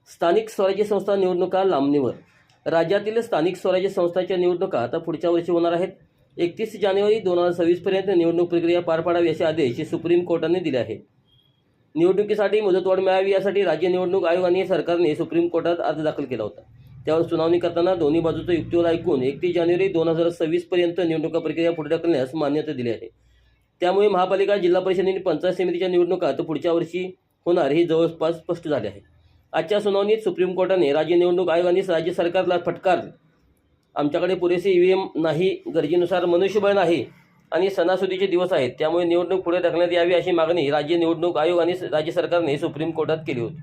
स्थानिक स्वराज्य संस्था निवडणुका लांबणीवर. राज्यातील स्थानिक स्वराज्य संस्थांच्या निवडणुका आता पुढच्या वर्षी होणार आहेत. 31 जानेवारी 2026 पर्यंत निवडणूक प्रक्रिया पार पाडावी असे आदेश सुप्रीम कोर्टाने दिले आहेत. निवडणुकीसाठी मुदतवाढ मिळावी यासाठी राज्य निवडणूक आयोग आणि सरकारने सुप्रीम कोर्टात अर्ज दाखल केला होता. त्यावर सुनावणी करताना दोन्ही बाजूचं युक्तिवाद ऐकून 31 जानेवारी 2026 पर्यंत निवडणुका प्रक्रिया पुढे ढकलण्यास मान्यता दिली आहे. त्यामुळे महापालिका, जिल्हा परिषद आणि पंचायत समितीच्या निवडणुका तर पुढच्या वर्षी होणार हे जवळपास स्पष्ट झाले आहे. आजच्या सुनावणीत सुप्रीम कोर्टाने राज्य निवडणूक आयोग आणि राज्य सरकारला फटकारले. आमच्याकडे पुरेसे ईव्हीएम नाही, गरजेनुसार मनुष्यबळ नाही आणि सणासुदीचे दिवस आहेत, त्यामुळे निवडणूक पुढे ढकलण्यात यावी अशी मागणी राज्य निवडणूक आयोग आणि राज्य सरकारने सुप्रीम कोर्टात केली होती.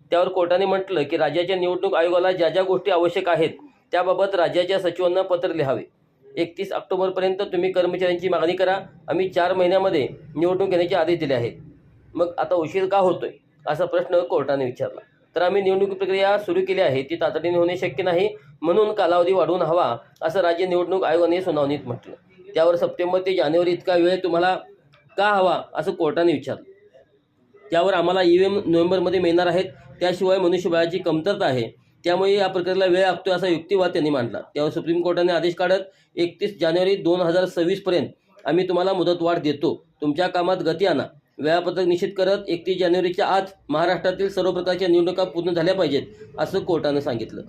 त्यावर कोर्टाने म्हटलं की राज्याच्या निवडणूक आयोगाला ज्या ज्या गोष्टी आवश्यक आहेत त्याबाबत राज्याच्या सचिवांना पत्र लिहावे. 31 ऑक्टोबरपर्यंत तुम्ही कर्मचाऱ्यांची मागणी करा. आम्ही 4 महिन्यामध्ये निवडणूक घेण्याचे आदेश दिले आहेत. मग आता उशीर का होतोय असा प्रश्न कोर्टाने विचारला. तर आम्ही निवडणूक प्रक्रिया सुरू केली आहे, ती तातडीने होणे शक्य नाही, म्हणून कालावधी वाढवून हवा असं राज्य निवडणूक आयोगाने सुनावणीत म्हटलं. त्यावर सप्टेंबर ते जानेवारी इतका वेळ तुम्हाला का हवा असं कोर्टाने विचारलं. त्यावर आम्हाला ईव्हीएम नोव्हेंबरमध्ये मिळणार आहेत, त्याशिवाय मनुष्यबळाची कमतरता आहे, त्यामुळे या प्रक्रियेला वेळ लागतोय असा युक्तिवाद त्यांनी मांडला. त्यावर सुप्रीम कोर्टाने आदेश काढत 31 जानेवारी 2026 पर्यंत आम्ही तुम्हाला मुदतवाढ देतो, तुमच्या कामात गती आणा. वेळापत्रक निश्चित करत 31 जानेवारीच्या आत महाराष्ट्रातील सर्व प्रकारच्या निवडणुका पूर्ण झाल्या पाहिजेत असं कोर्टानं सांगितलं.